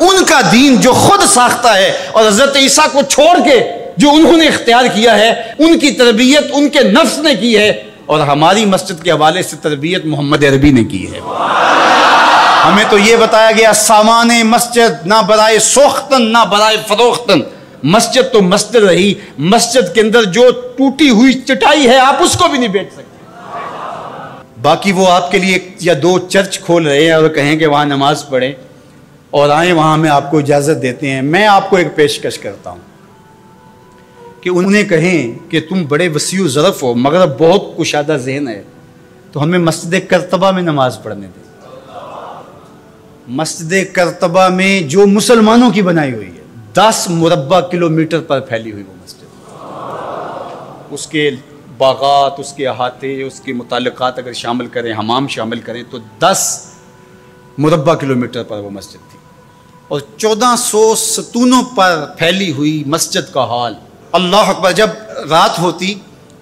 ان کا دین جو خود ساختہ ہے، اور حضرت عیسیٰ کو چھوڑ کے جو انہوں نے اختیار کیا ہے ان کی تربیت ان کے نفس نے کی ہے، اور ہماری مسجد کے حوالے سے تربیت محمد عربی نے کی ہے۔ ہمیں تو یہ بتایا گیا سامان مسجد نہ برائے سوختن نہ برائے فروختن، مسجد تو مسجد رہی، مسجد کے اندر جو ٹوٹی ہوئی چٹائی ہے آپ اس کو بھی نہیں بیچ سکتے۔ باقی وہ آپ کے لیے یا دو چرچ کھول رہے ہیں اور کہیں کہ وہاں نماز پڑھیں اور آئیں، وہاں ہمیں آپ کو اجازت دیتے ہیں۔ میں آپ کو ایک پیشکش کرتا ہوں کہ انہیں کہیں کہ تم بڑے وسیع و ظرف ہو مگر بہت کشادہ ذہن ہے، تو ہمیں مسجد کرتبہ میں نماز پڑھنے دیں۔ مسجد کرتبہ میں جو مسلمانوں کی بنائی ہوئی ہے، 10 مربع کلومیٹر پر پھیلی ہوئی وہ مسجد، اس کے باغات، اس کے احاطے، اس کے متعلقات اگر شامل کریں، حمام شامل کریں تو 10 مربع کلومیٹر پر وہ مسجد تھی، اور 1400 ستونوں پر پھیلی ہوئی مسجد کا حال۔ اللہ اکبر، جب رات ہوتی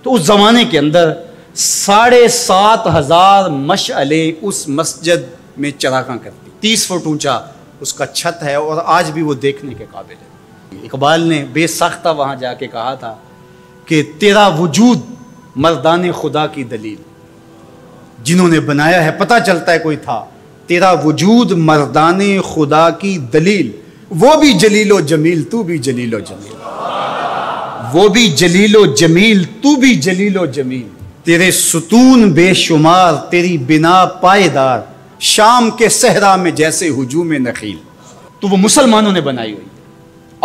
تو اس زمانے کے اندر 7,500 مشعلیں اس مسجد میں چراغاں کرتی، 30 فٹ اونچا اس کا چھت ہے، اور آج بھی وہ دیکھنے کے قابل ہے۔ اقبال نے بے ساختہ وہاں جا کے کہا تھا کہ تیرا وجود مردان خدا کی دلیل، جنہوں نے بنایا ہے پتہ چلتا ہے کوئی تھا، تیرا وجود مردان خدا کی دلیل، وہ بھی جلیل و جمیل تو بھی جلیل و جمیل، وہ بھی جلیل و جمیل تو بھی جلیل و جمیل، تیرے ستون بے شمار تیری بنا پائیدار، شام کے صحرا میں جیسے ہجوم نخیل۔ تو وہ مسلمانوں نے بنائی ہوئی،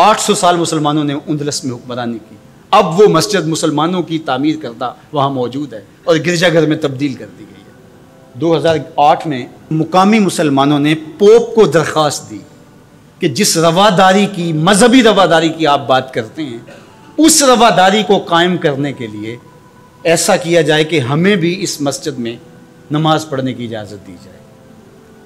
800 سال مسلمانوں نے اندلس میں حکمرانی کی، اب وہ مسجد مسلمانوں کی تعمیر کردہ وہاں موجود ہے اور گرجا گھر میں تبدیل کر دی گئی ہے۔ 2008 میں مقامی مسلمانوں نے پوپ کو درخواست دی کہ جس رواداری کی، مذہبی رواداری کی آپ بات کرتے ہیں، اس رواداری کو قائم کرنے کے لیے ایسا کیا جائے کہ ہمیں بھی اس مسجد میں نماز پڑھنے کی اجازت دی جائے۔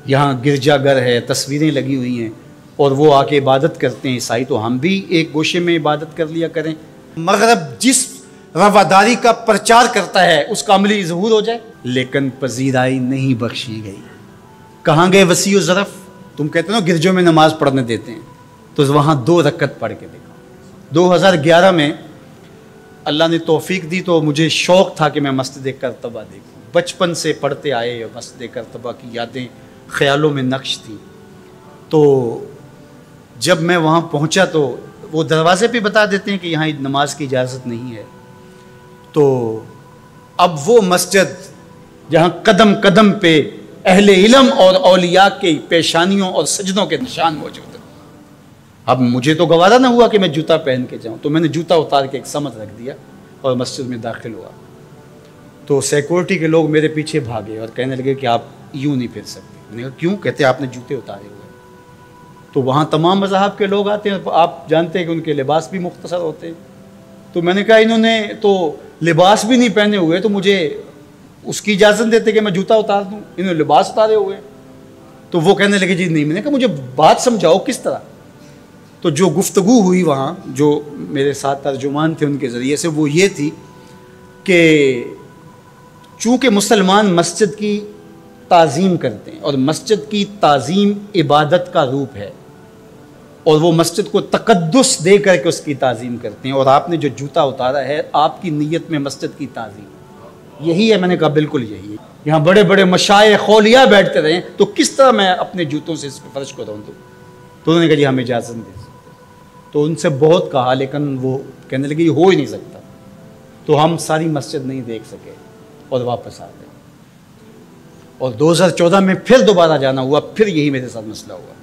یہاں گرجا گھر ہے، تصویریں لگی ہوئی ہیں، اور وہ آ کے عبادت کرتے ہیں عیسائی، تو ہم بھی ایک گوشے میں عبادت کر لیا کریں۔ مغرب جس رواداری کا پرچار کرتا ہے اس کا عملی ظہور ہو جائے، لیکن پذیرائی نہیں بخشی گئی۔ کہاں گئے وسیع و ظرف؟ تم کہتے ہو گرجوں میں نماز پڑھنے دیتے ہیں، تو وہاں 2 رکعت پڑھ کے دیکھو۔ 2011 میں اللہ نے توفیق دی تو مجھے شوق تھا کہ میں مسجد کرتبہ دیکھوں، بچپن سے پڑھتے آئے، مسجد کرتبہ کی یادیں خیالوں میں نقش تھیں۔ تو جب میں وہاں پہنچا تو وہ دروازے پہ بتا دیتے ہیں کہ یہاں نماز کی اجازت نہیں ہے، تو اب وہ مسجد جہاں قدم قدم پہ اہل علم اور اولیاء کے پیشانیوں اور سجدوں کے نشان موجود ہیں، اب مجھے تو گوارا نہ ہوا کہ میں جوتا پہن کے جاؤں، تو میں نے جوتا اتار کے ایک سمت رکھ دیا اور مسجد میں داخل ہوا، تو سیکورٹی کے لوگ میرے پیچھے بھاگے اور کہنے لگے کہ آپ یوں نہیں پھر سکتے۔ میں نے کہا کیوں؟ کہتے آپ نے جوتے اتارے ہوئے۔ تو وہاں تمام مذاہب کے لوگ آتے ہیں، آپ جانتے ہیں کہ ان کے لباس بھی مختصر ہوتے ہیں، تو میں نے کہا انہوں نے تو لباس بھی نہیں پہنے ہوئے، تو مجھے اس کی اجازت دیتے کہ میں جوتا اتار دوں، انہوں نے لباس اتارے ہوئے۔ تو وہ کہنے لگے جی نہیں۔ میں نے کہا مجھے بات سمجھاؤ کس طرح؟ تو جو گفتگو ہوئی وہاں، جو میرے ساتھ ترجمان تھے ان کے ذریعے سے، وہ یہ تھی کہ چونکہ مسلمان مسجد کی تعظیم کرتے ہیں اور مسجد کی تعظیم عبادت کا روپ ہے، اور وہ مسجد کو تقدس دے کر کے اس کی تعظیم کرتے ہیں، اور آپ نے جو جوتا اتارا ہے آپ کی نیت میں مسجد کی تعظیم یہی ہے۔ میں نے کہا بالکل یہی ہے، یہاں بڑے بڑے مشائخ اولیاء بیٹھتے رہیں تو کس طرح میں اپنے جوتوں سے اس پہ فرش کو رون دوں؟ تو انہوں نے کہا جی ہمیں اجازت دے سکتے، تو ان سے بہت کہا، لیکن وہ کہنے لگے یہ ہو ہی نہیں سکتا، تو ہم ساری مسجد نہیں دیکھ سکے اور واپس آ گئے، اور 2014 میں پھر دوبارہ جانا ہوا، پھر یہی میرے ساتھ مسئلہ ہوا۔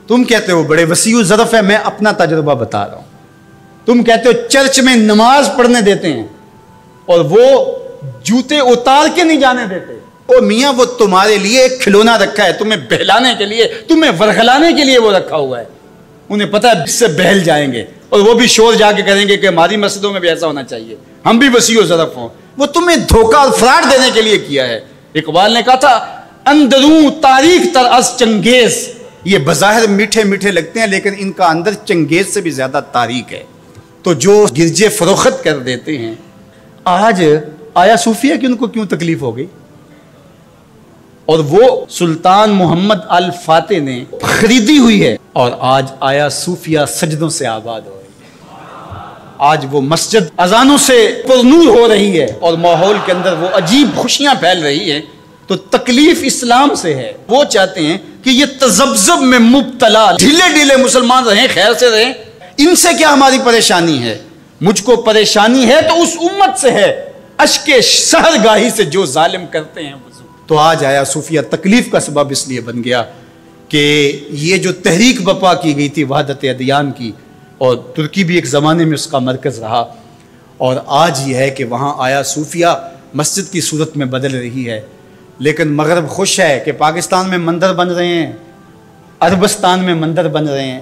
تم کہتے ہو بڑے وسیع و ظرف ہے، میں اپنا تجربہ بتا رہا ہوں۔ تم کہتے ہو چرچ میں نماز پڑھنے دیتے ہیں اور وہ جوتے اتار کے نہیں جانے دیتے۔ او میاں وہ تمہارے لیے ایک کھلونا رکھا ہے، تمہیں بہلانے کے لیے، تمہیں ورغلانے کے لیے وہ رکھا ہوا ہے، انہیں پتہ ہے اس سے بہل جائیں گے، اور وہ بھی شور جا کے کریں گے کہ ہماری مسجدوں میں بھی ایسا ہونا چاہیے، ہم بھی وسیع و ظرف ہوں۔ وہ تمہیں دھوکہ اور فراڈ دینے کے لیے کیا ہے۔ اقبال نے کہا تھا اندروں تاریخ تر از چنگیز، یہ بظاہر میٹھے میٹھے لگتے ہیں لیکن ان کا اندر چنگیز سے بھی زیادہ تاریخ ہے۔ تو جو گرجے فروخت کر دیتے ہیں، آج آیا صوفیہ کہ ان کو کیوں تکلیف ہو گئی؟ اور وہ سلطان محمد الفاتح نے خریدی ہوئی ہے، اور آج آیا صوفیہ سجدوں سے آباد ہو رہی ہے۔ آج وہ مسجد اذانوں سے پرنور ہو رہی ہے اور ماحول کے اندر وہ عجیب خوشیاں پھیل رہی ہیں۔ تو تکلیف اسلام سے ہے، وہ چاہتے ہیں کہ یہ تذبذب میں مبتلا ڈھیلے مسلمان رہیں، خیر سے رہیں، ان سے کیا ہماری پریشانی ہے؟ مجھ کو پریشانی ہے تو اس امت سے ہے، اشک سحرگاہی سے جو ظالم کرتے ہیں۔ تو آج آیا صوفیہ تکلیف کا سبب اس لیے بن گیا کہ یہ جو تحریک بپا کی گئی تھی وحدت ادیان کی، اور ترکی بھی ایک زمانے میں اس کا مرکز رہا، اور آج یہ ہے کہ وہاں آیا صوفیہ مسجد کی صورت میں بدل رہی ہے۔ لیکن مغرب خوش ہے کہ پاکستان میں مندر بن رہے ہیں، عربستان میں مندر بن رہے ہیں،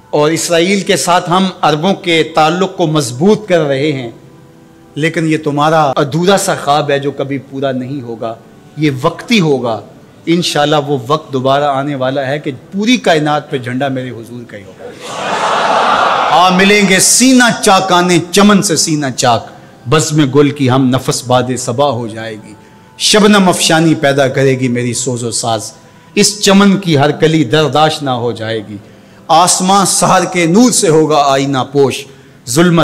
اور اسرائیل کے ساتھ ہم عربوں کے تعلق کو مضبوط کر رہے ہیں۔ لیکن یہ تمہارا ادھورا سا خواب ہے جو کبھی پورا نہیں ہوگا، یہ وقتی ہوگا۔ انشاءاللہ وہ وقت دوبارہ آنے والا ہے کہ پوری کائنات پہ جھنڈا میرے حضور کا ہی ہوگا۔ ملیں گے سینہ چاکانے چمن سے سینہ چاک، بزم گل کی ہم نفس باد صبا ہو جائے گی، شبنم افشانی پیدا کرے گی میری سوز و ساز، اس چمن کی ہر کلی درداش نہ ہو جائے گی، آسمان سحر کے نور سے ہوگا آئینہ پوش، ظلمت